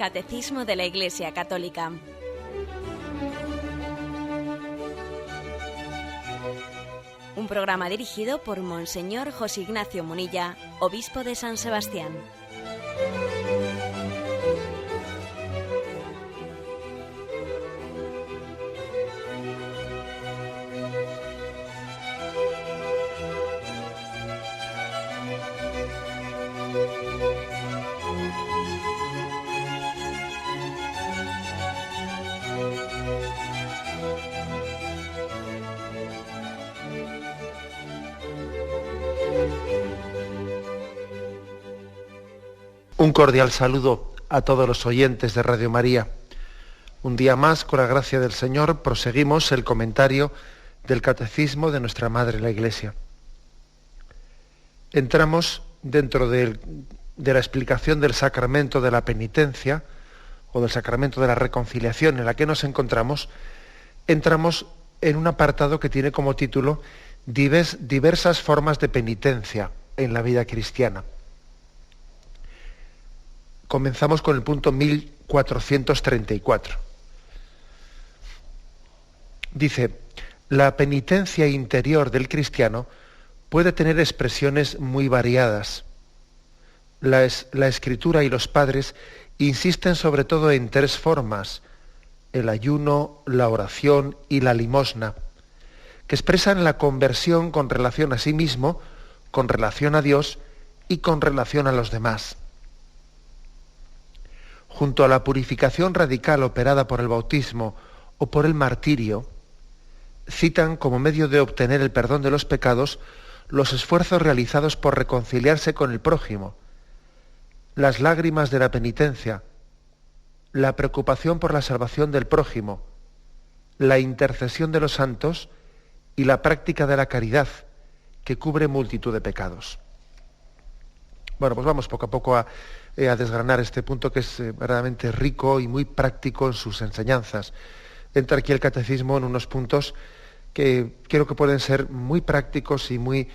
Catecismo de la Iglesia Católica. Un programa dirigido por Monseñor José Ignacio Munilla, obispo de San Sebastián. Un cordial saludo a todos los oyentes de Radio María. Un día más, con la gracia del Señor, proseguimos el comentario del Catecismo de nuestra Madre la Iglesia. Entramos dentro de la explicación del sacramento de la penitencia o del sacramento de la reconciliación en la que nos encontramos. Entramos en un apartado que tiene como título diversas formas de penitencia en la vida cristiana. Comenzamos con el punto 1434. Dice, la penitencia interior del cristiano puede tener expresiones muy variadas. La Escritura y los padres insisten sobre todo en tres formas: el ayuno, la oración y la limosna, que expresan la conversión con relación a sí mismo, con relación a Dios y con relación a los demás. Junto a la purificación radical operada por el bautismo o por el martirio, citan como medio de obtener el perdón de los pecados los esfuerzos realizados por reconciliarse con el prójimo, las lágrimas de la penitencia, la preocupación por la salvación del prójimo, la intercesión de los santos y la práctica de la caridad, que cubre multitud de pecados. Bueno, pues vamos poco a poco a desgranar este punto que es verdaderamente rico y muy práctico en sus enseñanzas. Entra aquí el catecismo en unos puntos que creo que pueden ser muy prácticos y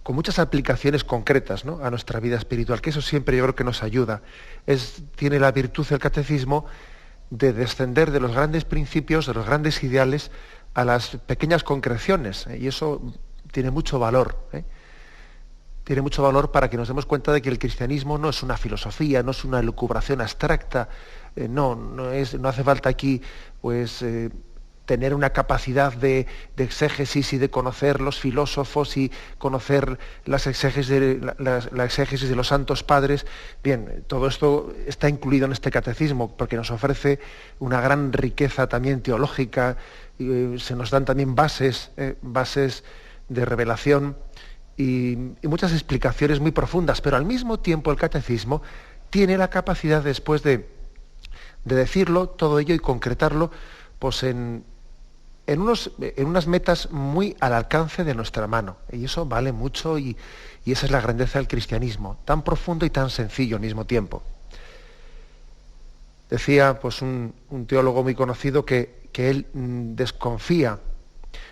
con muchas aplicaciones concretas, ¿no?, a nuestra vida espiritual, que eso siempre yo creo que nos ayuda. Tiene la virtud el catecismo de descender de los grandes principios, de los grandes ideales, a las pequeñas concreciones, y eso tiene mucho valor, Tiene mucho valor para que nos demos cuenta de que el cristianismo no es una filosofía, no es una elucubración abstracta, no hace falta aquí pues tener una capacidad de exégesis y de conocer los filósofos y conocer la exégesis de los santos padres. Bien, todo esto está incluido en este catecismo porque nos ofrece una gran riqueza también teológica, y se nos dan también bases de revelación y muchas explicaciones muy profundas, pero al mismo tiempo el catecismo tiene la capacidad, después de decirlo todo ello y concretarlo, pues en unas metas muy al alcance de nuestra mano. Y eso vale mucho y esa es la grandeza del cristianismo, tan profundo y tan sencillo al mismo tiempo. Decía pues un teólogo muy conocido que él desconfía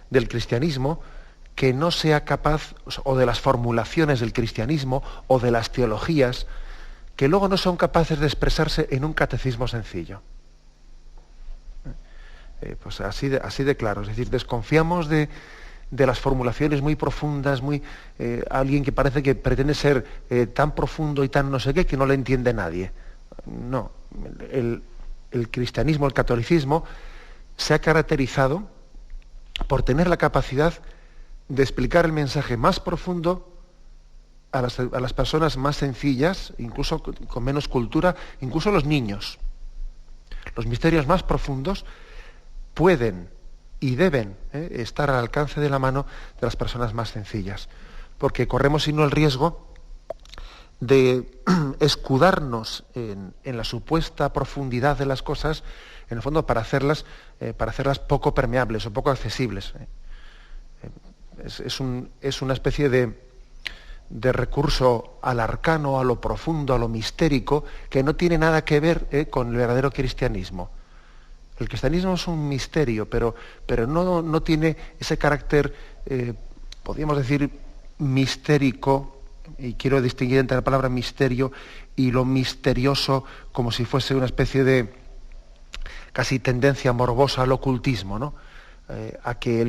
del cristianismo que no sea capaz, o de las formulaciones del cristianismo, o de las teologías, que luego no son capaces de expresarse en un catecismo sencillo. Pues así de claro. Es decir, desconfiamos de las formulaciones muy profundas, alguien que parece que pretende ser tan profundo y tan no sé qué, que no le entiende nadie. No, el cristianismo, el catolicismo, se ha caracterizado por tener la capacidad de explicar el mensaje más profundo a las personas más sencillas, incluso con menos cultura, incluso los niños. Los misterios más profundos pueden y deben estar al alcance de la mano de las personas más sencillas, porque corremos sino el riesgo de escudarnos en la supuesta profundidad de las cosas, en el fondo para hacerlas poco permeables o poco accesibles. Es una especie de recurso al arcano, a lo profundo, a lo mistérico, que no tiene nada que ver con el verdadero cristianismo. El cristianismo es un misterio, pero no tiene ese carácter, podríamos decir, mistérico, y quiero distinguir entre la palabra misterio y lo misterioso como si fuese una especie de casi tendencia morbosa al ocultismo, ¿no? A que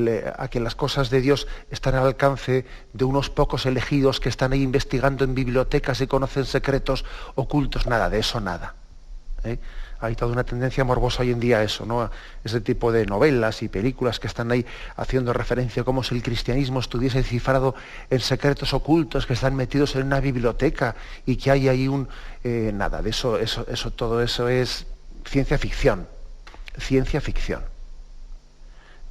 las cosas de Dios están al alcance de unos pocos elegidos que están ahí investigando en bibliotecas y conocen secretos ocultos. Nada, de eso nada. Hay toda una tendencia morbosa hoy en día a eso, ¿no? A ese tipo de novelas y películas que están ahí haciendo referencia como si el cristianismo estuviese cifrado en secretos ocultos que están metidos en una biblioteca y que hay ahí nada, de eso, todo eso es ciencia ficción. Ciencia ficción.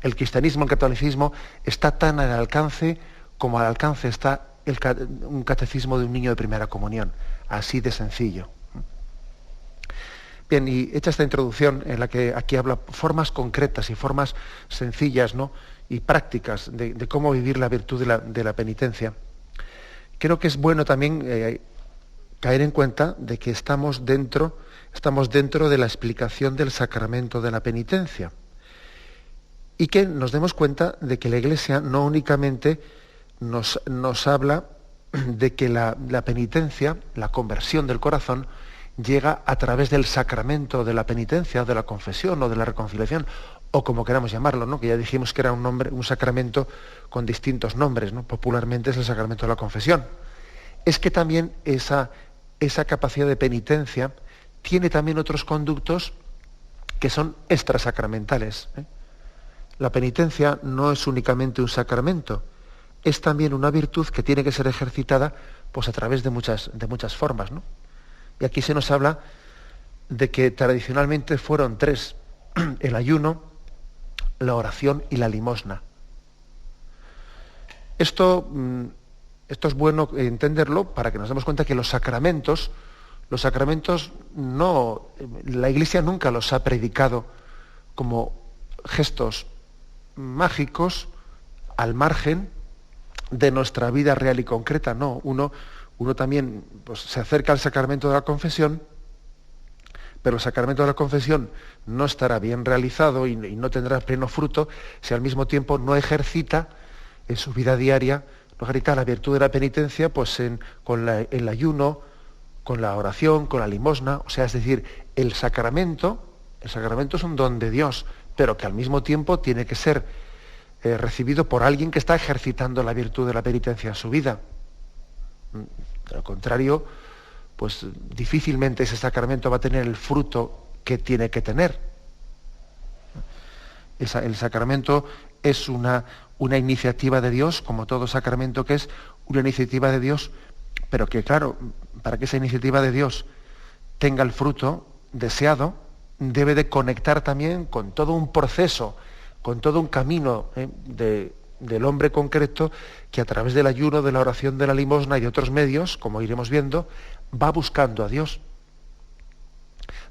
El cristianismo, el catolicismo, está tan al alcance como al alcance está un catecismo de un niño de primera comunión. Así de sencillo. Bien, y hecha esta introducción en la que aquí habla formas concretas y formas sencillas, ¿no?, y prácticas de cómo vivir la virtud de la penitencia, creo que es bueno también caer en cuenta de que estamos dentro de la explicación del sacramento de la penitencia. Y que nos demos cuenta de que la Iglesia no únicamente nos habla de que la penitencia, la conversión del corazón, llega a través del sacramento de la penitencia, de la confesión o de la reconciliación, o como queramos llamarlo, ¿no? Que ya dijimos que era un sacramento con distintos nombres, ¿no? Popularmente es el sacramento de la confesión. Es que también esa capacidad de penitencia tiene también otros conductos que son extrasacramentales. La penitencia no es únicamente un sacramento, es también una virtud que tiene que ser ejercitada pues, a través de muchas formas, ¿no? Y aquí se nos habla de que tradicionalmente fueron tres: el ayuno, la oración y la limosna. Esto es bueno entenderlo para que nos demos cuenta que los sacramentos no, la Iglesia nunca los ha predicado como gestos mágicos al margen de nuestra vida real y concreta. No, uno también pues, se acerca al sacramento de la confesión, pero el sacramento de la confesión no estará bien realizado y no tendrá pleno fruto si al mismo tiempo no ejercita en su vida diaria, no ejercita la virtud de la penitencia pues con el ayuno, con la oración, con la limosna. O sea, es decir, el sacramento es un don de Dios, pero que al mismo tiempo tiene que ser recibido por alguien que está ejercitando la virtud de la penitencia en su vida. De lo contrario, pues difícilmente ese sacramento va a tener el fruto que tiene que tener. El sacramento es una iniciativa de Dios, como todo sacramento que es una iniciativa de Dios, pero que claro, para que esa iniciativa de Dios tenga el fruto deseado, debe de conectar también con todo un proceso, con todo un camino del hombre concreto que a través del ayuno, de la oración, de la limosna y de otros medios, como iremos viendo, va buscando a Dios.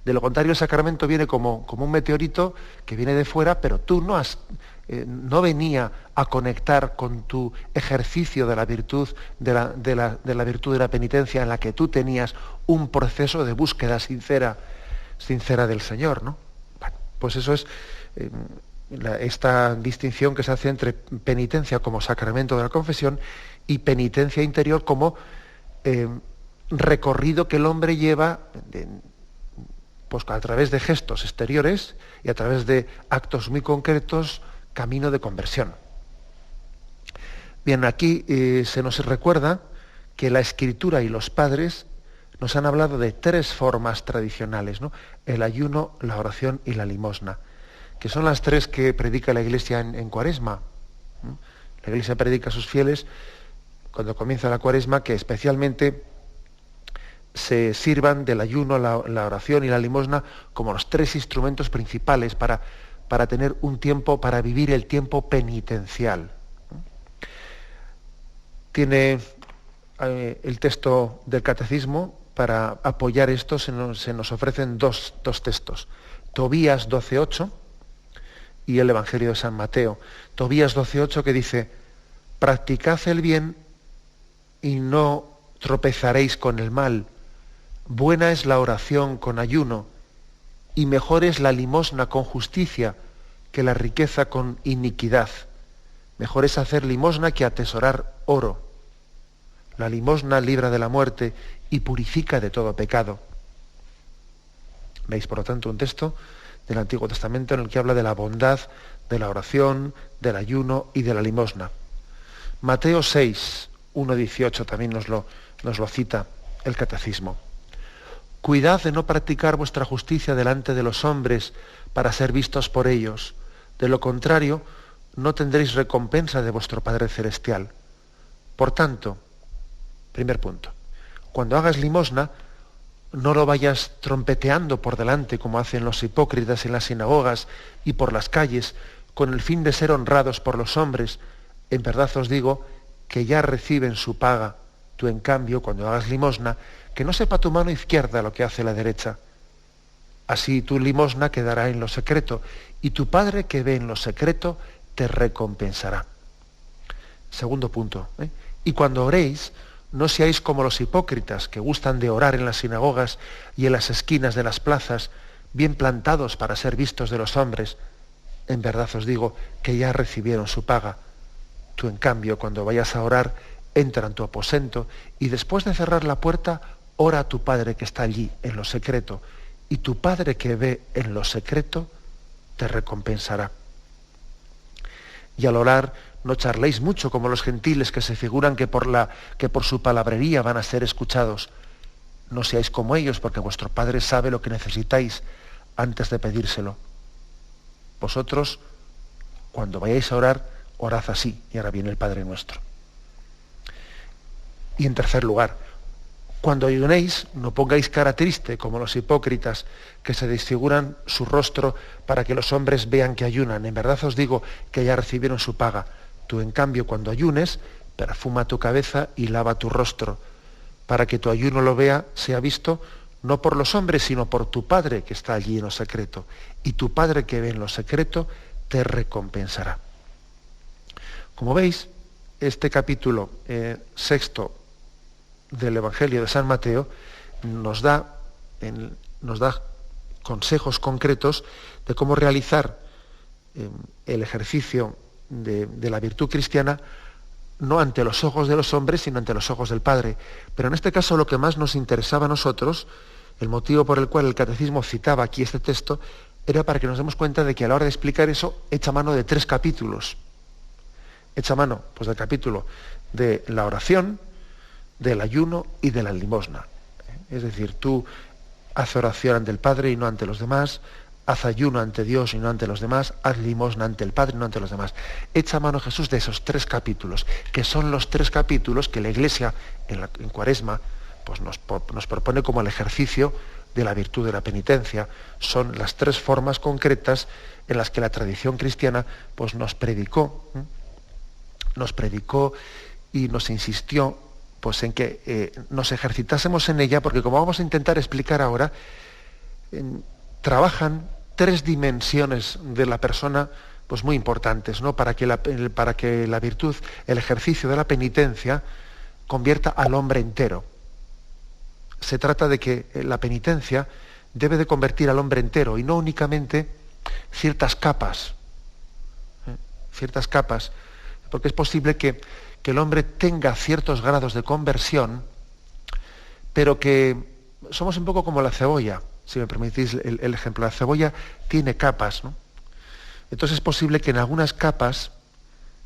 De lo contrario, el sacramento viene como un meteorito que viene de fuera, pero tú no venía a conectar con tu ejercicio de la virtud de la virtud de la penitencia, en la que tú tenías un proceso de búsqueda sincera del Señor, ¿no? Bueno, pues eso es esta distinción que se hace entre penitencia como sacramento de la confesión y penitencia interior como recorrido que el hombre lleva pues a través de gestos exteriores y a través de actos muy concretos, camino de conversión. Bien, aquí se nos recuerda que la Escritura y los padres nos han hablado de tres formas tradicionales, ¿no? El ayuno, la oración y la limosna, que son las tres que predica la Iglesia en Cuaresma. La Iglesia predica a sus fieles, cuando comienza la Cuaresma, que especialmente se sirvan del ayuno, la oración y la limosna como los tres instrumentos principales para tener un tiempo, para vivir el tiempo penitencial. Tiene el texto del Catecismo. Para apoyar esto se nos ofrecen dos textos. Tobías 12:8 y el Evangelio de San Mateo. Tobías 12:8 que dice: practicad el bien y no tropezaréis con el mal. Buena es la oración con ayuno y mejor es la limosna con justicia que la riqueza con iniquidad. Mejor es hacer limosna que atesorar oro. La limosna libra de la muerte y purifica de todo pecado. Veis, por lo tanto, un texto del Antiguo Testamento en el que habla de la bondad, de la oración, del ayuno y de la limosna. Mateo 6, 1-18 también nos lo cita el Catecismo. Cuidad de no practicar vuestra justicia delante de los hombres para ser vistos por ellos. De lo contrario, no tendréis recompensa de vuestro Padre Celestial. Por tanto, primer punto, cuando hagas limosna, no lo vayas trompeteando por delante como hacen los hipócritas en las sinagogas y por las calles, con el fin de ser honrados por los hombres. En verdad os digo que ya reciben su paga. Tú, en cambio, cuando hagas limosna, que no sepa tu mano izquierda lo que hace la derecha. Así tu limosna quedará en lo secreto, y tu Padre que ve en lo secreto te recompensará. Segundo punto, y cuando oréis, no seáis como los hipócritas que gustan de orar en las sinagogas y en las esquinas de las plazas, bien plantados para ser vistos de los hombres. En verdad os digo que ya recibieron su paga. Tú, en cambio, cuando vayas a orar, entra en tu aposento y después de cerrar la puerta, ora a tu Padre que está allí en lo secreto, y tu Padre que ve en lo secreto te recompensará. Y al orar, no charléis mucho como los gentiles que se figuran que por su palabrería van a ser escuchados. No seáis como ellos, porque vuestro Padre sabe lo que necesitáis antes de pedírselo. Vosotros, cuando vayáis a orar, orad así, y ahora viene el Padre Nuestro. Y en tercer lugar, cuando ayunéis, no pongáis cara triste como los hipócritas que se desfiguran su rostro para que los hombres vean que ayunan. En verdad os digo que ya recibieron su paga. Tú, en cambio, cuando ayunes, perfuma tu cabeza y lava tu rostro, para que tu ayuno lo vea, sea visto, no por los hombres, sino por tu Padre que está allí en lo secreto. Y tu Padre que ve en lo secreto te recompensará. Como veis, este capítulo sexto del Evangelio de San Mateo nos da consejos concretos de cómo realizar el ejercicio de la virtud cristiana, no ante los ojos de los hombres, sino ante los ojos del Padre. Pero en este caso lo que más nos interesaba a nosotros, el motivo por el cual el Catecismo citaba aquí este texto, era para que nos demos cuenta de que a la hora de explicar eso, echa mano de 3 capítulos. Echa mano, pues, del capítulo de la oración, del ayuno y de la limosna. Es decir, tú haz oración ante el Padre y no ante los demás, haz ayuno ante Dios y no ante los demás, haz limosna ante el Padre y no ante los demás. Echa mano Jesús de esos 3 capítulos, que son los 3 capítulos que la Iglesia en Cuaresma pues nos propone como el ejercicio de la virtud de la penitencia. Son las 3 formas concretas en las que la tradición cristiana pues nos predicó y nos insistió pues en que nos ejercitásemos en ella, porque como vamos a intentar explicar ahora, trabajan 3 dimensiones de la persona pues muy importantes, ¿no? Para que la virtud, el ejercicio de la penitencia, convierta al hombre entero. Se trata de que la penitencia debe de convertir al hombre entero y no únicamente ciertas capas, porque es posible que el hombre tenga ciertos grados de conversión, pero que somos un poco como la cebolla, si me permitís el ejemplo. La cebolla tiene capas, ¿no? Entonces es posible que en algunas capas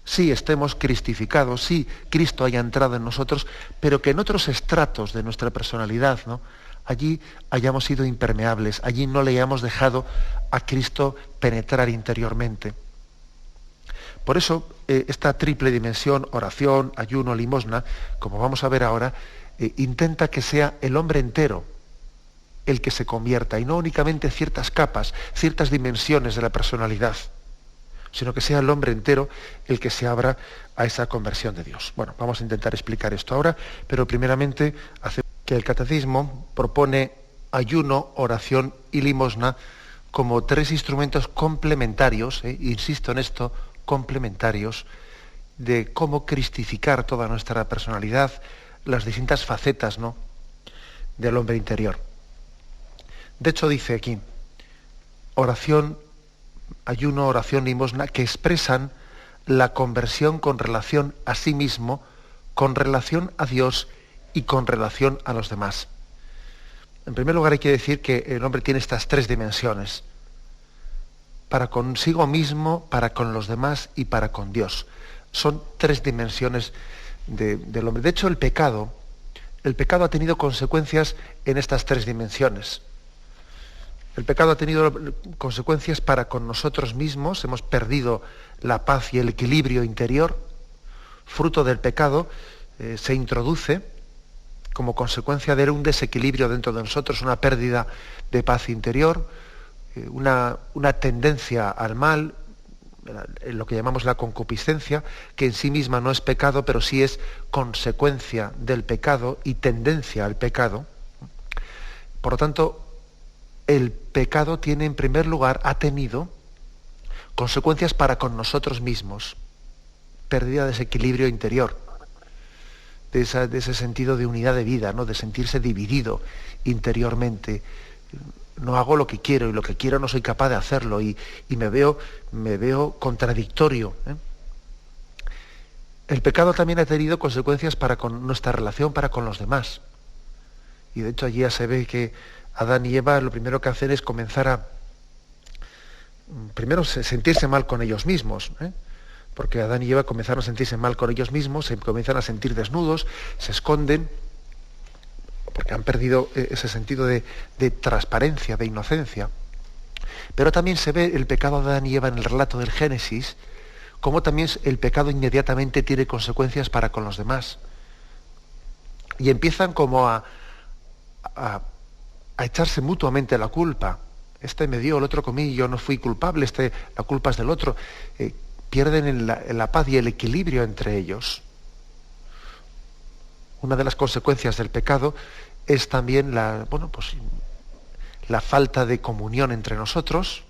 sí estemos cristificados, sí Cristo haya entrado en nosotros, pero que en otros estratos de nuestra personalidad, ¿no?, allí hayamos sido impermeables, allí no le hayamos dejado a Cristo penetrar interiormente. Por eso, esta triple dimensión, oración, ayuno, limosna, como vamos a ver ahora, intenta que sea el hombre entero el que se convierta, y no únicamente ciertas capas, ciertas dimensiones de la personalidad, sino que sea el hombre entero el que se abra a esa conversión de Dios. Bueno, vamos a intentar explicar esto ahora, pero primeramente hace que el Catecismo propone ayuno, oración y limosna como 3 instrumentos complementarios, insisto en esto, complementarios, de cómo cristificar toda nuestra personalidad, las distintas facetas, ¿no?, del hombre interior. De hecho, dice aquí, oración, ayuno, oración, limosna, que expresan la conversión con relación a sí mismo con relación a Dios y con relación a los demás. En primer lugar hay que decir que el hombre tiene estas tres dimensiones: para consigo mismo, para con los demás y para con Dios. Son tres dimensiones del hombre. De hecho, el pecado ha tenido consecuencias en estas tres dimensiones. El pecado ha tenido consecuencias para con nosotros mismos, hemos perdido la paz y el equilibrio interior. Fruto del pecado se introduce, como consecuencia de un desequilibrio dentro de nosotros, una pérdida de paz interior, una tendencia al mal, lo que llamamos la concupiscencia, que en sí misma no es pecado, pero sí es consecuencia del pecado y tendencia al pecado. Por lo tanto, el pecado tiene, en primer lugar, ha tenido consecuencias para con nosotros mismos, pérdida de ese equilibrio interior, de ese sentido de unidad de vida, ¿no? De sentirse dividido interiormente. No hago lo que quiero y lo que quiero no soy capaz de hacerlo y me veo contradictorio. El pecado también ha tenido consecuencias para con nuestra relación para con los demás. Y de hecho allí ya se ve que Adán y Eva lo primero que hacen es comenzar a sentirse mal con ellos mismos, porque Adán y Eva comenzaron a sentirse mal con ellos mismos, se comienzan a sentir desnudos, se esconden, porque han perdido ese sentido de transparencia, de inocencia. Pero también se ve el pecado de Adán y Eva en el relato del Génesis, como también el pecado inmediatamente tiene consecuencias para con los demás. Y empiezan como a echarse mutuamente la culpa. Este me dio, el otro comí, yo no fui culpable, la culpa es del otro. Pierden la paz y el equilibrio entre ellos. Una de las consecuencias del pecado es también la falta de comunión entre nosotros,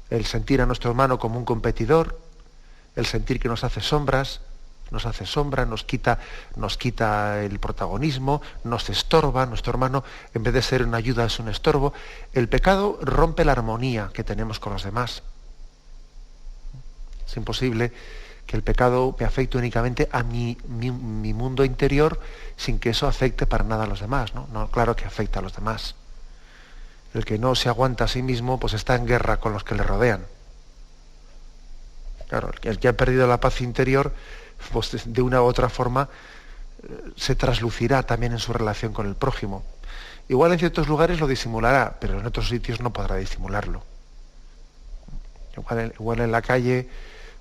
el sentir a nuestro hermano como un competidor, el sentir que nos hace sombra, nos quita el protagonismo, nos estorba, nuestro hermano en vez de ser una ayuda es un estorbo. El pecado rompe la armonía que tenemos con los demás. Es imposible que el pecado me afecte únicamente a mi mundo interior sin que eso afecte para nada a los demás, ¿no? No, claro que afecta a los demás. El que no se aguanta a sí mismo, pues está en guerra con los que le rodean. Claro, el que ha perdido la paz interior, pues de una u otra forma se traslucirá también en su relación con el prójimo. Igual en ciertos lugares lo disimulará, pero en otros sitios no podrá disimularlo. Igual en la calle,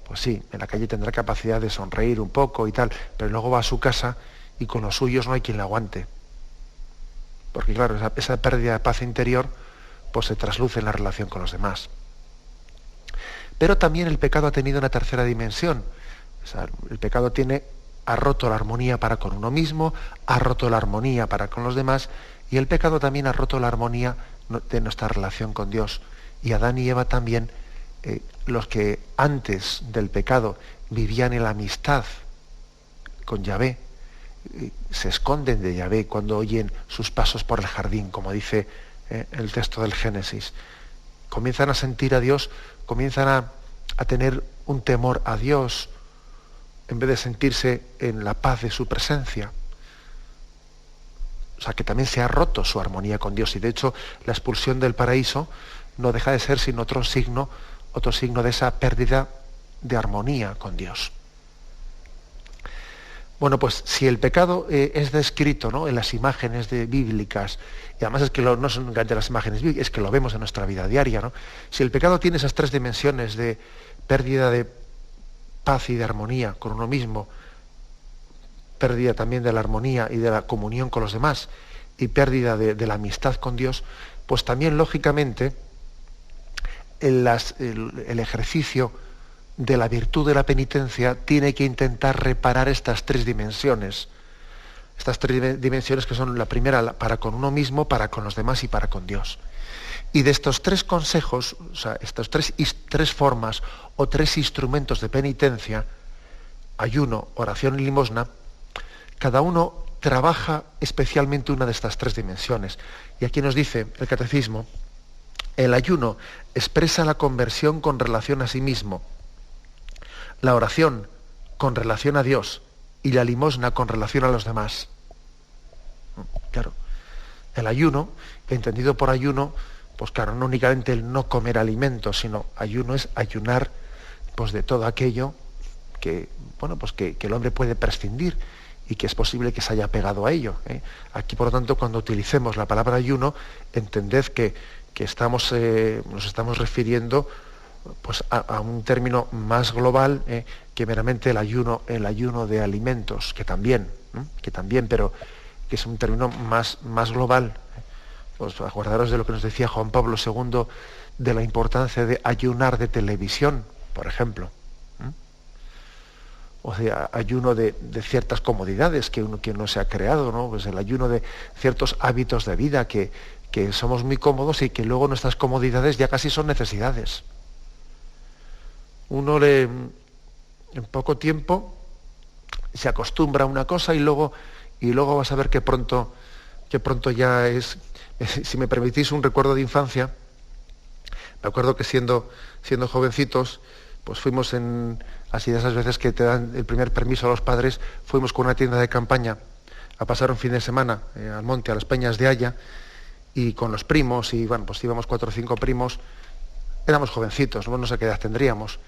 pues sí, en la calle tendrá capacidad de sonreír un poco y tal, pero luego va a su casa y con los suyos no hay quien le aguante. Porque claro, esa pérdida de paz interior pues se trasluce en la relación con los demás. Pero también el pecado ha tenido una tercera dimensión. O sea, el pecado ha roto la armonía para con uno mismo, ha roto la armonía para con los demás, y el pecado también ha roto la armonía de nuestra relación con Dios. Y Adán y Eva también, los que antes del pecado vivían en la amistad con Yahvé, se esconden de Yahvé cuando oyen sus pasos por el jardín, como dice el texto del Génesis. Comienzan a sentir a Dios, comienzan a tener un temor a Dios, en vez de sentirse en la paz de su presencia. O sea, que también se ha roto su armonía con Dios. Y de hecho, la expulsión del paraíso no deja de ser sino otro signo de esa pérdida de armonía con Dios. Bueno, pues si el pecado es descrito, ¿no?, en las imágenes bíblicas, y además es que no son de las imágenes bíblicas, es que lo vemos en nuestra vida diaria, ¿no? Si el pecado tiene esas tres dimensiones de pérdida de paz y de armonía con uno mismo, pérdida también de la armonía y de la comunión con los demás, y pérdida de la amistad con Dios, pues también lógicamente el ejercicio de la virtud de la penitencia tiene que intentar reparar estas tres dimensiones. Estas tres dimensiones que son la primera para con uno mismo, para con los demás y para con Dios. Y de estos tres consejos, o sea, estas tres formas o tres instrumentos de penitencia, ayuno, oración y limosna, cada uno trabaja especialmente una de estas tres dimensiones. Y aquí nos dice el Catecismo, el ayuno expresa la conversión con relación a sí mismo, la oración con relación a Dios y la limosna con relación a los demás. Claro, el ayuno, entendido por ayuno, pues claro, no únicamente el no comer alimentos, sino ayuno es ayunar pues de todo aquello que, bueno, pues que el hombre puede prescindir y que es posible que se haya pegado a ello. Aquí, por lo tanto, cuando utilicemos la palabra ayuno, entended que nos estamos refiriendo pues a un término más global que meramente el ayuno de alimentos, que también, pero que es un término más global. Pues acordaros de lo que nos decía Juan Pablo II de la importancia de ayunar de televisión, por ejemplo. O sea, ayuno de ciertas comodidades que uno se ha creado, ¿no? Pues el ayuno de ciertos hábitos de vida que somos muy cómodos y que luego nuestras comodidades ya casi son necesidades. Uno en poco tiempo se acostumbra a una cosa y luego vas a ver que pronto ya es, si me permitís un recuerdo de infancia. Me acuerdo que siendo jovencitos, pues fuimos así de esas veces que te dan el primer permiso a los padres, fuimos con una tienda de campaña a pasar un fin de semana al monte, a las Peñas de Haya, y con los primos, y bueno, pues íbamos 4 o 5 primos, éramos jovencitos, no sé qué edad tendríamos,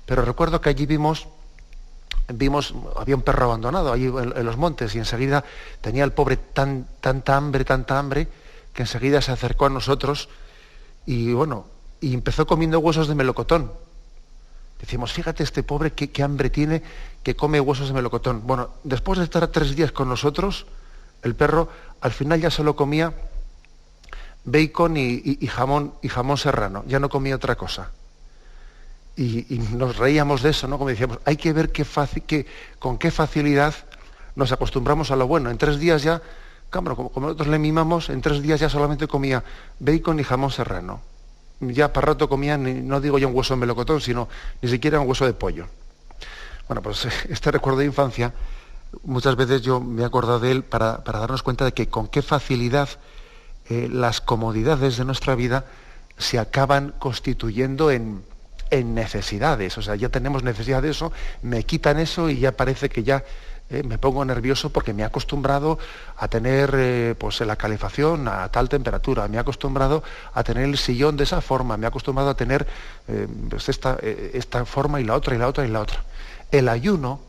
pero recuerdo que allí vimos, había un perro abandonado allí en los montes, y enseguida tenía el pobre tanta hambre, que enseguida se acercó a nosotros, y empezó comiendo huesos de melocotón. Decimos, fíjate este pobre qué hambre tiene, que come huesos de melocotón. Bueno, después de estar 3 días con nosotros, el perro al final ya solo comía bacon y jamón serrano, ya no comía otra cosa. Y nos reíamos de eso, ¿no? Como decíamos, hay que ver con qué facilidad nos acostumbramos a lo bueno. En 3 días ya, claro, como nosotros le mimamos, en 3 días ya solamente comía bacon y jamón serrano. Ya para rato comían, no digo ya un hueso de melocotón, sino ni siquiera un hueso de pollo. Bueno, pues este recuerdo de infancia, muchas veces yo me he acordado de él para darnos cuenta de que con qué facilidad las comodidades de nuestra vida se acaban constituyendo en necesidades. O sea, ya tenemos necesidad de eso, me quitan eso y ya parece que ya me pongo nervioso porque me he acostumbrado a tener pues la calefacción a tal temperatura, me he acostumbrado a tener el sillón de esa forma, me he acostumbrado a tener pues esta forma y la otra y la otra y la otra. El ayuno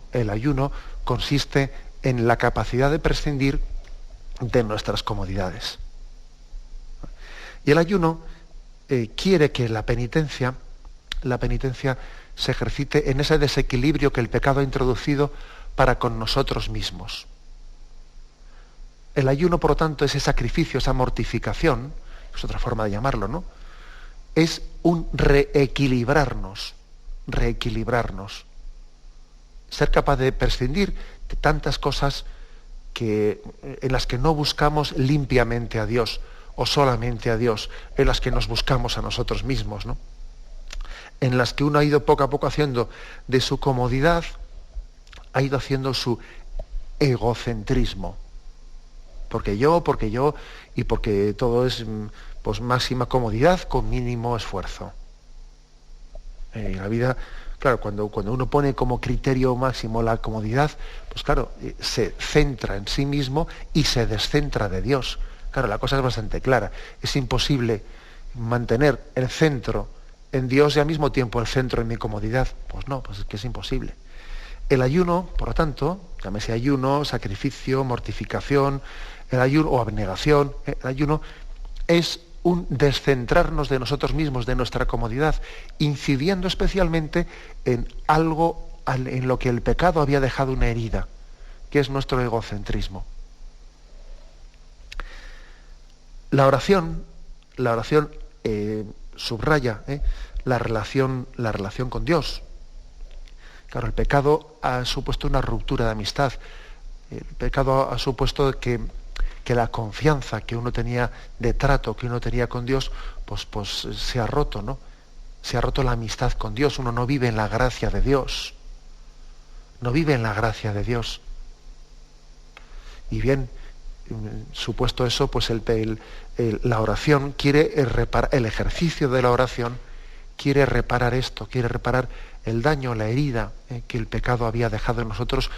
consiste en la capacidad de prescindir de nuestras comodidades. Y el ayuno quiere que la penitencia se ejercite en ese desequilibrio que el pecado ha introducido para con nosotros mismos. El ayuno, por lo tanto, ese sacrificio, esa mortificación, es otra forma de llamarlo, ¿no? Es un reequilibrarnos. Ser capaz de prescindir de tantas cosas en las que no buscamos limpiamente a Dios o solamente a Dios, en las que nos buscamos a nosotros mismos, ¿no? En las que uno ha ido poco a poco haciendo de su comodidad, ha ido haciendo su egocentrismo. Porque yo, y porque todo es pues máxima comodidad con mínimo esfuerzo. En la vida, claro, cuando uno pone como criterio máximo la comodidad, pues claro, se centra en sí mismo y se descentra de Dios. Claro, la cosa es bastante clara. Es imposible mantener el centro en Dios y al mismo tiempo el centro en mi comodidad. Pues no, pues es que es imposible. El ayuno, por lo tanto, llámese ayuno, sacrificio, mortificación, el ayuno o abnegación, el ayuno es un descentrarnos de nosotros mismos, de nuestra comodidad, incidiendo especialmente en algo en lo que el pecado había dejado una herida, que es nuestro egocentrismo. La oración subraya la relación con Dios. Claro, el pecado ha supuesto una ruptura de amistad. El pecado ha supuesto que la confianza que uno tenía de trato, que uno tenía con Dios, pues se ha roto, ¿no? Se ha roto la amistad con Dios. Uno no vive en la gracia de Dios. No vive en la gracia de Dios. Y bien, supuesto eso, pues la oración quiere reparar, el ejercicio de la oración quiere reparar esto, quiere reparar el daño, la herida que el pecado había dejado en nosotros,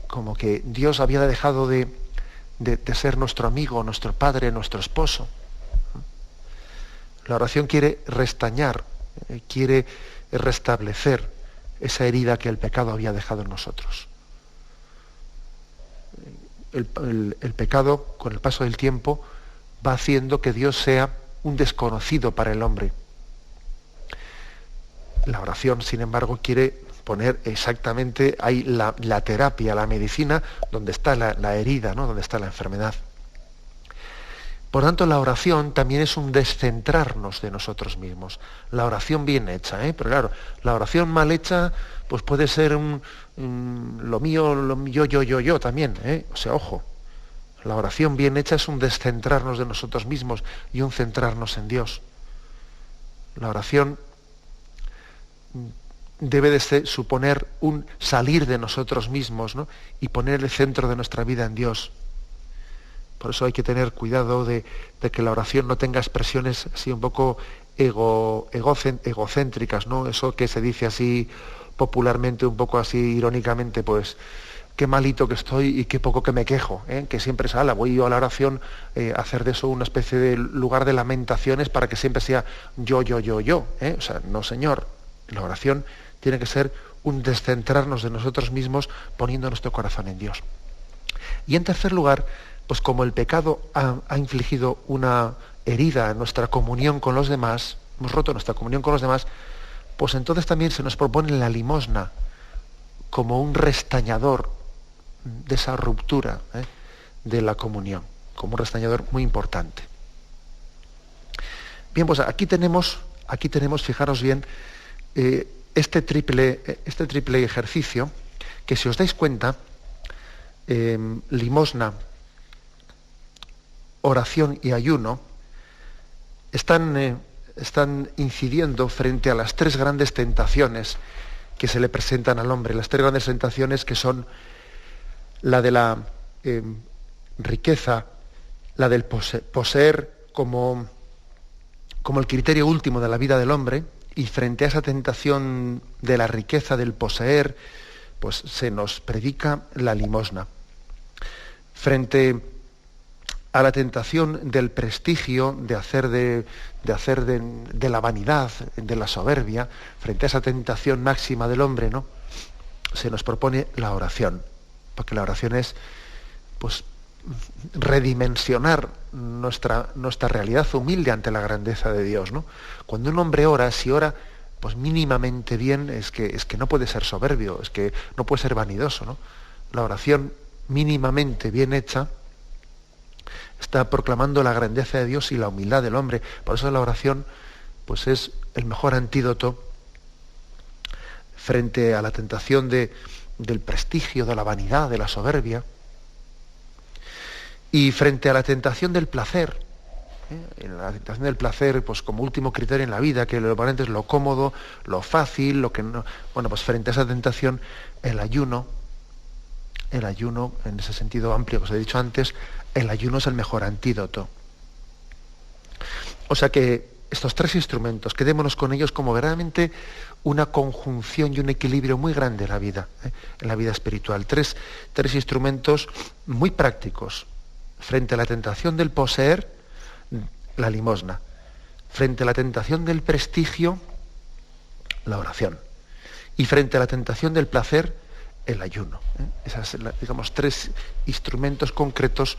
como que Dios había dejado de ser nuestro amigo, nuestro padre, nuestro esposo. La oración quiere restañar, quiere restablecer esa herida que el pecado había dejado en nosotros. El pecado, con el paso del tiempo, va haciendo que Dios sea un desconocido para el hombre. La oración, sin embargo, quiere poner exactamente ahí la terapia, la medicina, donde está la herida, ¿no? Donde está la enfermedad. Por tanto, la oración también es un descentrarnos de nosotros mismos. La oración bien hecha, pero claro, la oración mal hecha, pues puede ser lo mío, yo también, O sea, ojo, la oración bien hecha es un descentrarnos de nosotros mismos y un centrarnos en Dios. La oración debe de suponer un salir de nosotros mismos, ¿no? Y poner el centro de nuestra vida en Dios. Por eso hay que tener cuidado de que la oración no tenga expresiones así un poco egocéntricas, ¿no? Eso que se dice así popularmente, un poco así irónicamente, pues qué malito que estoy y qué poco que me quejo, que siempre voy yo a la oración a hacer de eso una especie de lugar de lamentaciones para que siempre sea yo. O sea, no, señor. La oración tiene que ser un descentrarnos de nosotros mismos poniendo nuestro corazón en Dios. Y en tercer lugar, pues como el pecado ha infligido una herida en nuestra comunión con los demás, hemos roto nuestra comunión con los demás, pues entonces también se nos propone la limosna como un restañador de esa ruptura de la comunión, como un restañador muy importante. Bien, pues aquí tenemos, fijaros bien, este triple ejercicio, que si os dais cuenta, limosna, oración y ayuno están incidiendo frente a las tres grandes tentaciones que se le presentan al hombre. Las tres grandes tentaciones, que son la de la riqueza, la del poseer como el criterio último de la vida del hombre, y frente a esa tentación de la riqueza, del poseer, pues se nos predica la limosna. Frente a la tentación del prestigio, de hacer de la vanidad, de la soberbia, frente a esa tentación máxima del hombre, ¿no? Se nos propone la oración, porque la oración es, pues, redimensionar nuestra realidad humilde ante la grandeza de Dios, ¿no? Cuando un hombre ora, si ora pues mínimamente bien, es que no puede ser soberbio, es que no puede ser vanidoso, ¿no? La oración mínimamente bien hecha está proclamando la grandeza de Dios y la humildad del hombre. Por eso la oración, pues, es el mejor antídoto frente a la tentación del prestigio, de la vanidad, de la soberbia, y frente a la tentación del placer. La tentación del placer, pues como último criterio en la vida, que lo importante es lo cómodo, lo fácil, lo que no. Bueno, pues frente a esa tentación, el ayuno, en ese sentido amplio que os he dicho antes, el ayuno es el mejor antídoto. O sea que estos tres instrumentos, quedémonos con ellos como verdaderamente una conjunción y un equilibrio muy grande en la vida espiritual. Tres instrumentos muy prácticos. Frente a la tentación del poseer, la limosna. Frente a la tentación del prestigio, la oración. Y frente a la tentación del placer, el ayuno. Esas, digamos, tres instrumentos concretos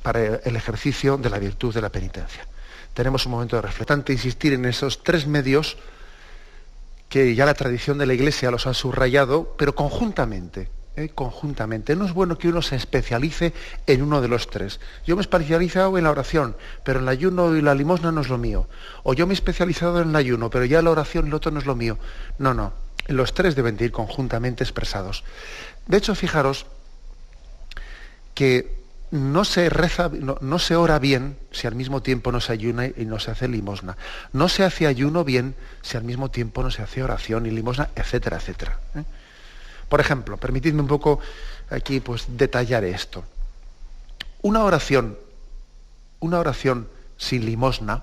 para el ejercicio de la virtud de la penitencia. Tenemos un momento de reflexión, insistir en esos tres medios que ya la tradición de la Iglesia los ha subrayado, pero conjuntamente. No es bueno que uno se especialice en uno de los tres. Yo me he especializado en la oración, pero el ayuno y la limosna no es lo mío. O yo me he especializado en el ayuno, pero ya la oración y lo otro no es lo mío. No. Los tres deben de ir conjuntamente expresados. De hecho, fijaros que no se ora bien si al mismo tiempo no se ayuna y no se hace limosna. No se hace ayuno bien si al mismo tiempo no se hace oración y limosna, etcétera, etcétera. Por ejemplo, permitidme un poco aquí, pues, detallar esto. Una oración sin limosna,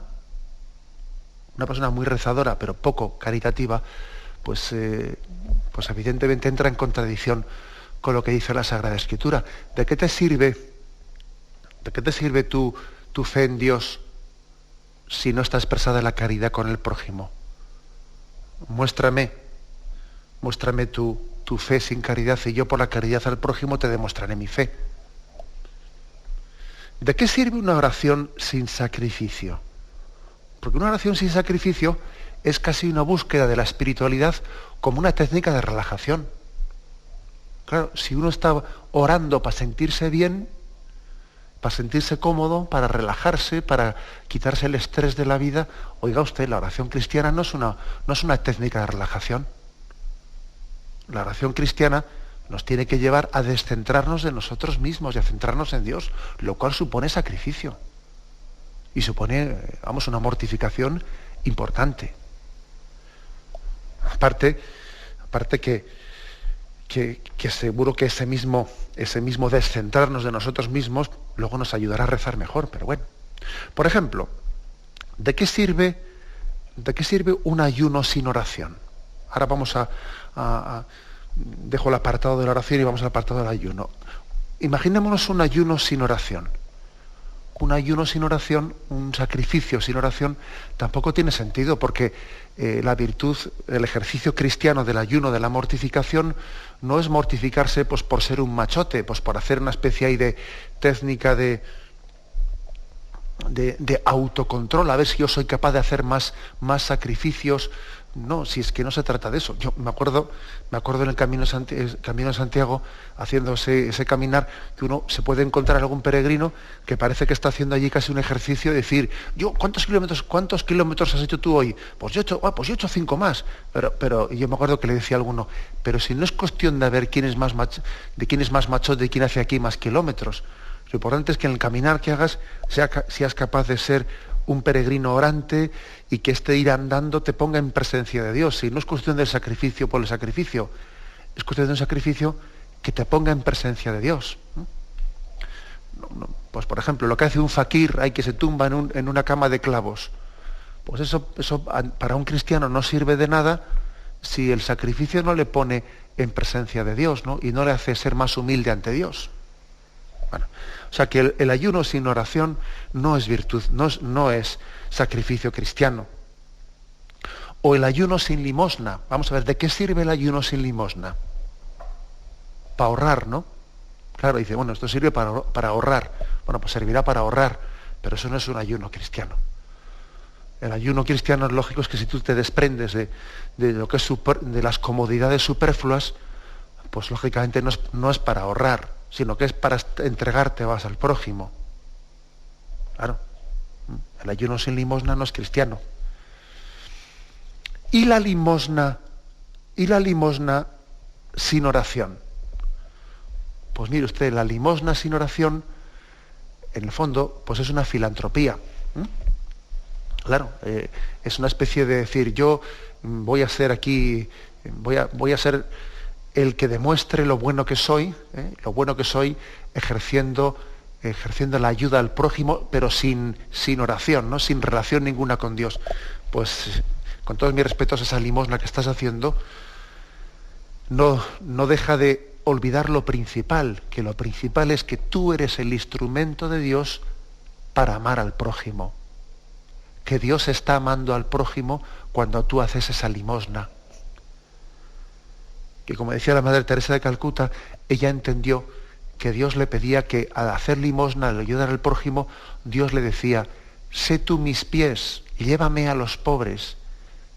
una persona muy rezadora pero poco caritativa, pues evidentemente entra en contradicción con lo que dice la Sagrada Escritura. ¿De qué te sirve tu fe en Dios si no está expresada en la caridad con el prójimo? Muéstrame tu fe sin caridad, y yo por la caridad al prójimo te demostraré mi fe. ¿De qué sirve una oración sin sacrificio? Porque una oración sin sacrificio es casi una búsqueda de la espiritualidad como una técnica de relajación. Claro, si uno está orando para sentirse bien, para sentirse cómodo, para relajarse, para quitarse el estrés de la vida, oiga usted, la oración cristiana no es una técnica de relajación. La oración cristiana nos tiene que llevar a descentrarnos de nosotros mismos y a centrarnos en Dios, lo cual supone sacrificio. Y supone, una mortificación importante. Aparte que seguro que ese mismo descentrarnos de nosotros mismos luego nos ayudará a rezar mejor, pero bueno. Por ejemplo, ¿de qué sirve un ayuno sin oración? Ahora vamos dejo el apartado de la oración y vamos al apartado del ayuno. Imaginémonos un ayuno sin oración. Un ayuno sin oración, un sacrificio sin oración, tampoco tiene sentido, porque la virtud, el ejercicio cristiano del ayuno, de la mortificación, no es mortificarse pues, por ser un machote, pues por hacer una especie ahí de técnica de autocontrol, a ver si yo soy capaz de hacer más sacrificios. No, si es que no se trata de eso. Yo me acuerdo en el camino de Santiago, haciendo ese caminar, que uno se puede encontrar algún peregrino que parece que está haciendo allí casi un ejercicio de decir, ¿cuántos kilómetros has hecho tú hoy? Pues yo he hecho 5 más. Pero yo me acuerdo que le decía a alguno, pero si no es cuestión de ver quién es más machote y quién hace aquí más kilómetros. Lo importante es que en el caminar que hagas seas capaz de ser un peregrino orante y que este ir andando te ponga en presencia de Dios. Si no es cuestión del sacrificio por el sacrificio, es cuestión de un sacrificio que te ponga en presencia de Dios. Pues por ejemplo, lo que hace un fakir, que se tumba en una cama de clavos, pues eso para un cristiano no sirve de nada si el sacrificio no le pone en presencia de Dios, ¿no? Y no le hace ser más humilde ante Dios. Bueno, o sea que el ayuno sin oración no es virtud, no es sacrificio cristiano. O el ayuno sin limosna. Vamos a ver, ¿de qué sirve el ayuno sin limosna? Para ahorrar, ¿no? Claro, dice, bueno, esto sirve para ahorrar. Bueno, pues servirá para ahorrar, pero eso no es un ayuno cristiano. El ayuno cristiano, es lógico, es que si tú te desprendes de lo que es de las comodidades superfluas, pues lógicamente no es para ahorrar, sino que es para entregarte vas al prójimo. Claro, el ayuno sin limosna no es cristiano. ¿Y la limosna sin oración? Pues mire usted, la limosna sin oración, en el fondo, pues es una filantropía. Claro, es una especie de decir, yo voy a ser aquí, voy a ser el que demuestre lo bueno que soy ejerciendo la ayuda al prójimo, pero sin oración, ¿no? Sin relación ninguna con Dios. Pues con todos mis respetos, esa limosna que estás haciendo no deja de olvidar lo principal, que lo principal es que tú eres el instrumento de Dios para amar al prójimo. Que Dios está amando al prójimo cuando tú haces esa limosna. Que como decía la Madre Teresa de Calcuta, ella entendió que Dios le pedía que al hacer limosna, al ayudar al prójimo, Dios le decía, sé tú mis pies, llévame a los pobres,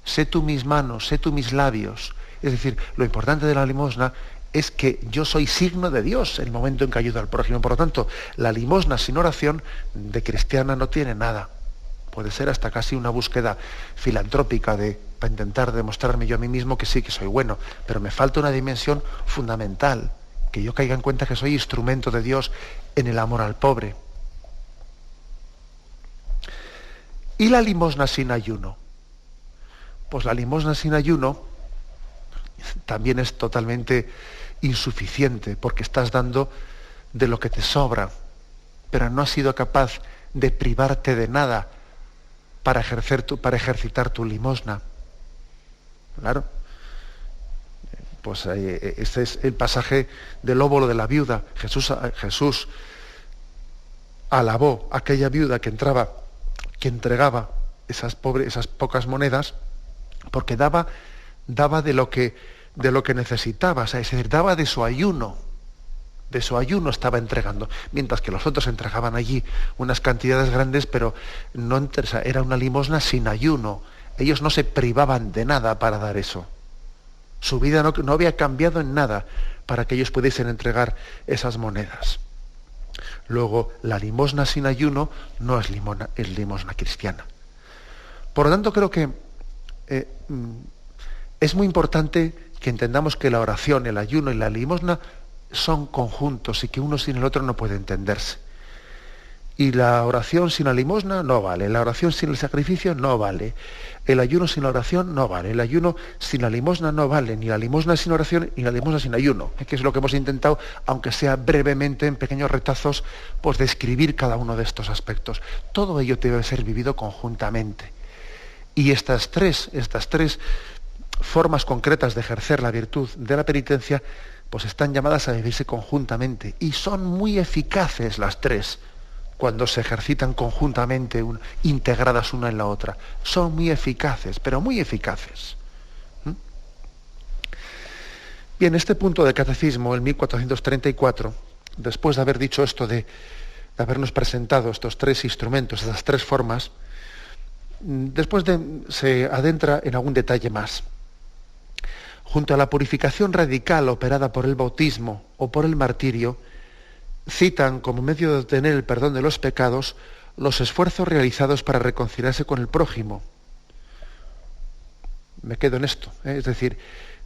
sé tú mis manos, sé tú mis labios. Es decir, lo importante de la limosna es que yo soy signo de Dios en el momento en que ayudo al prójimo. Por lo tanto, la limosna sin oración de cristiana no tiene nada. Puede ser hasta casi una búsqueda filantrópica para intentar demostrarme yo a mí mismo que sí, que soy bueno, pero me falta una dimensión fundamental, que yo caiga en cuenta que soy instrumento de Dios en el amor al pobre. ¿Y la limosna sin ayuno? Pues la limosna sin ayuno también es totalmente insuficiente, porque estás dando de lo que te sobra, pero no has sido capaz de privarte de nada para ejercitar tu limosna. Claro. Pues este es el pasaje del óbolo de la viuda. Jesús alabó a aquella viuda que entregaba esas pocas monedas, porque daba de lo que necesitaba, o sea, es decir, daba de su ayuno estaba entregando, mientras que los otros entregaban allí unas cantidades grandes, pero no, o sea, era una limosna sin ayuno. Ellos no se privaban de nada para dar eso. Su vida no había cambiado en nada para que ellos pudiesen entregar esas monedas. Luego, la limosna sin ayuno no es limosna cristiana. Por lo tanto, creo que es muy importante que entendamos que la oración, el ayuno y la limosna son conjuntos y que uno sin el otro no puede entenderse. Y la oración sin la limosna no vale, la oración sin el sacrificio no vale, el ayuno sin la oración no vale, el ayuno sin la limosna no vale, ni la limosna sin oración ni la limosna sin ayuno, que es lo que hemos intentado, aunque sea brevemente, en pequeños retazos, pues describir cada uno de estos aspectos. Todo ello debe ser vivido conjuntamente. Y estas tres formas concretas de ejercer la virtud de la penitencia, pues están llamadas a vivirse conjuntamente, y son muy eficaces las tres, cuando se ejercitan conjuntamente, integradas una en la otra. Son muy eficaces, pero muy eficaces. Bien, este punto del Catecismo, el 1434, después de haber dicho esto de habernos presentado estos tres instrumentos, estas tres formas, se adentra en algún detalle más. Junto a la purificación radical operada por el bautismo o por el martirio, citan como medio de obtener el perdón de los pecados los esfuerzos realizados para reconciliarse con el prójimo. Me quedo en esto, es decir,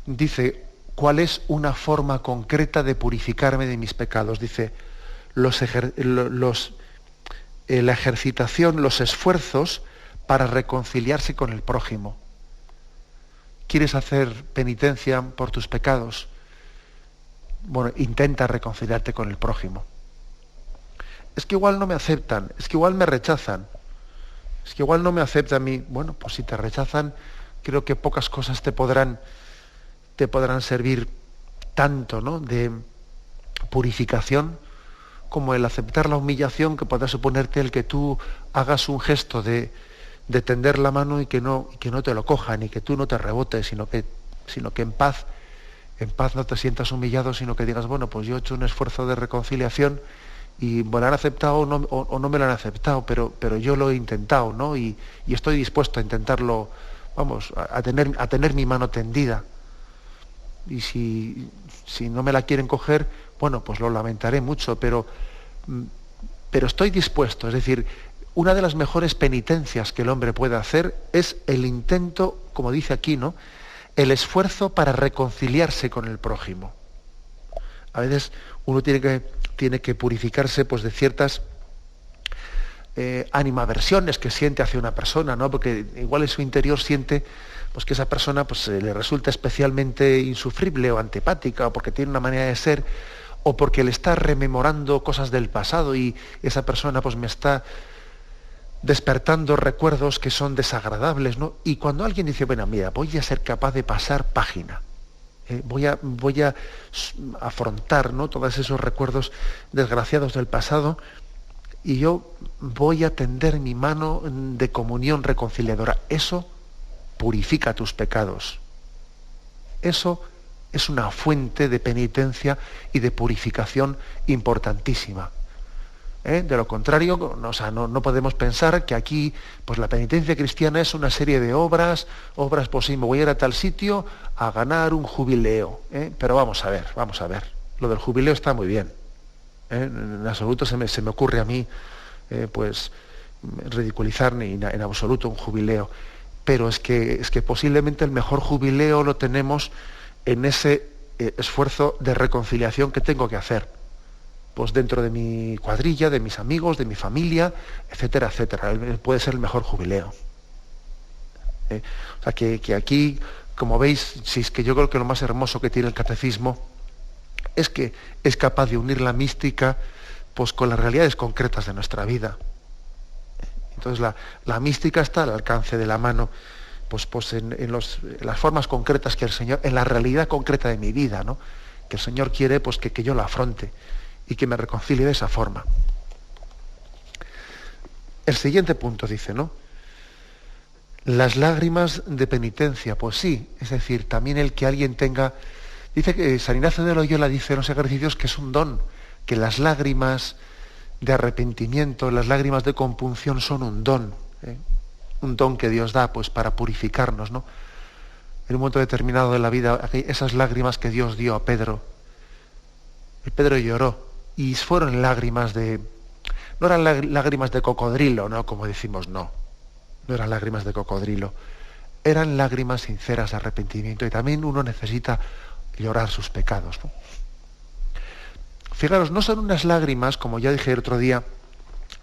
dice, ¿cuál es una forma concreta de purificarme de mis pecados? Dice, la ejercitación, los esfuerzos para reconciliarse con el prójimo. ¿Quieres hacer penitencia por tus pecados? Bueno, intenta reconciliarte con el prójimo. Es que igual no me aceptan, es que igual me rechazan, es que igual no me aceptan a mí. Bueno, pues si te rechazan, creo que pocas cosas te podrán servir tanto, ¿no?, de purificación, como el aceptar la humillación que podrá suponerte el que tú hagas un gesto de tender la mano y que no te lo cojan, y que tú no te rebotes, sino que en paz no te sientas humillado, sino que digas, bueno, pues yo he hecho un esfuerzo de reconciliación y me lo han aceptado o no me lo han aceptado, pero yo lo he intentado, ¿no? Y estoy dispuesto a intentarlo, vamos, a tener mi mano tendida. Y si no me la quieren coger, bueno, pues lo lamentaré mucho, pero estoy dispuesto. Es decir, una de las mejores penitencias que el hombre puede hacer es el intento, como dice aquí, ¿no?, el esfuerzo para reconciliarse con el prójimo. A veces uno tiene que purificarse, pues, de ciertas animadversiones que siente hacia una persona, ¿no? Porque igual en su interior siente, pues, que esa persona, pues, le resulta especialmente insufrible o antipática, o porque tiene una manera de ser, o porque le está rememorando cosas del pasado y esa persona, pues, me está despertando recuerdos que son desagradables, ¿no? Y cuando alguien dice, bueno, mira, voy a ser capaz de pasar página, voy a afrontar, ¿no?, todos esos recuerdos desgraciados del pasado, y yo voy a tender mi mano de comunión reconciliadora. Eso purifica tus pecados. Eso es una fuente de penitencia y de purificación importantísima. De lo contrario, no podemos pensar que aquí, pues, la penitencia cristiana es una serie de obras, pues sí, me voy a ir a tal sitio a ganar un jubileo. Pero vamos a ver. Lo del jubileo está muy bien. En absoluto se me ocurre a mí, pues, ridiculizar en absoluto un jubileo. Pero es que posiblemente el mejor jubileo lo tenemos en ese esfuerzo de reconciliación que tengo que hacer, pues, dentro de mi cuadrilla, de mis amigos, de mi familia, etcétera, etcétera. Puede ser el mejor jubileo. O sea, que aquí, como veis, si es que yo creo que lo más hermoso que tiene el catecismo es que es capaz de unir la mística, pues, con las realidades concretas de nuestra vida. Entonces la mística está al alcance de la mano, en las formas concretas que el Señor, en la realidad concreta de mi vida, ¿no? Que el Señor quiere pues que yo la afronte y que me reconcilie de esa forma. El siguiente punto dice, ¿no? Las lágrimas de penitencia, pues sí, es decir, también el que alguien tenga, dice que San Ignacio de Loyola dice en los ejercicios que es un don, que las lágrimas de arrepentimiento, las lágrimas de compunción son un don que Dios da pues para purificarnos, ¿no? En un momento determinado de la vida, esas lágrimas que Dios dio a Pedro, el Pedro lloró y fueron lágrimas no eran lágrimas de cocodrilo, ¿no? Como decimos, no eran lágrimas de cocodrilo, eran lágrimas sinceras de arrepentimiento, y también uno necesita llorar sus pecados, ¿no? Fijaros, no son unas lágrimas, como ya dije el otro día,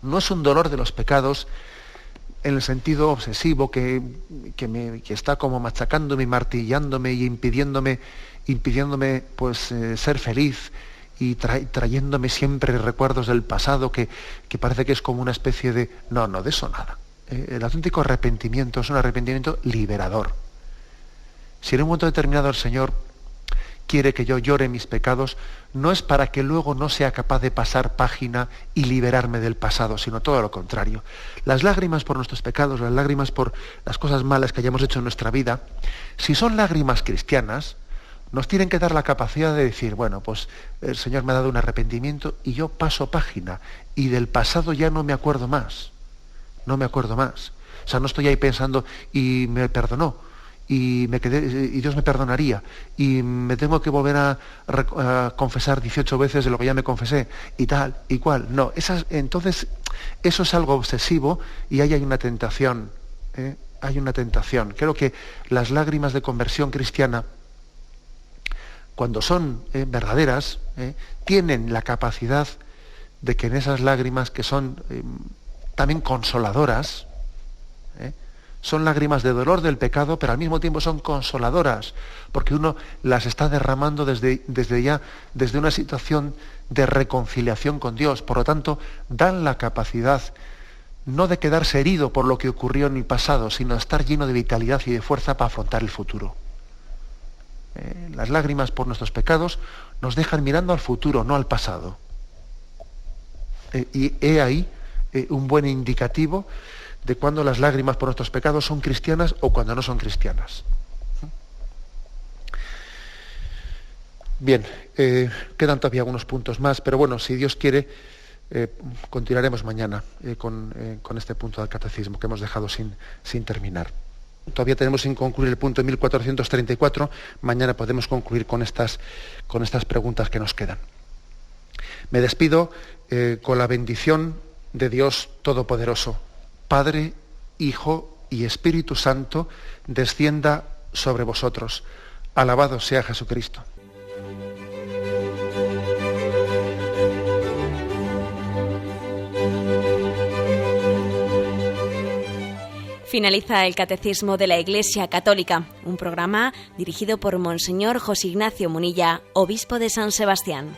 no es un dolor de los pecados en el sentido obsesivo que está como machacándome y martillándome y impidiéndome pues ser feliz y trayéndome siempre recuerdos del pasado que parece que es como una especie de... No, de eso nada. El auténtico arrepentimiento es un arrepentimiento liberador. Si en un momento determinado el Señor quiere que yo llore mis pecados, no es para que luego no sea capaz de pasar página y liberarme del pasado, sino todo lo contrario. Las lágrimas por nuestros pecados, las lágrimas por las cosas malas que hayamos hecho en nuestra vida, si son lágrimas cristianas, nos tienen que dar la capacidad de decir, bueno, pues el Señor me ha dado un arrepentimiento y yo paso página, y del pasado ya no me acuerdo más. O sea, no estoy ahí pensando, y me perdonó, y Dios me perdonaría, y me tengo que volver a confesar 18 veces de lo que ya me confesé, y tal, y cual. No, entonces eso es algo obsesivo, y ahí hay una tentación, hay una tentación. Creo que las lágrimas de conversión cristiana, cuando son verdaderas, tienen la capacidad de que en esas lágrimas que son también consoladoras, son lágrimas de dolor del pecado, pero al mismo tiempo son consoladoras, porque uno las está derramando desde una situación de reconciliación con Dios. Por lo tanto, dan la capacidad no de quedarse herido por lo que ocurrió en el pasado, sino de estar lleno de vitalidad y de fuerza para afrontar el futuro. Las lágrimas por nuestros pecados nos dejan mirando al futuro, no al pasado. Y he ahí un buen indicativo de cuando las lágrimas por nuestros pecados son cristianas o cuando no son cristianas. Bien, quedan todavía algunos puntos más, pero bueno, si Dios quiere, continuaremos mañana con este punto del catecismo que hemos dejado sin terminar. Todavía tenemos sin concluir el punto de 1434, mañana podemos concluir con estas preguntas que nos quedan. Me despido con la bendición de Dios Todopoderoso, Padre, Hijo y Espíritu Santo, descienda sobre vosotros. Alabado sea Jesucristo. Finaliza el Catecismo de la Iglesia Católica, un programa dirigido por Monseñor José Ignacio Munilla, obispo de San Sebastián.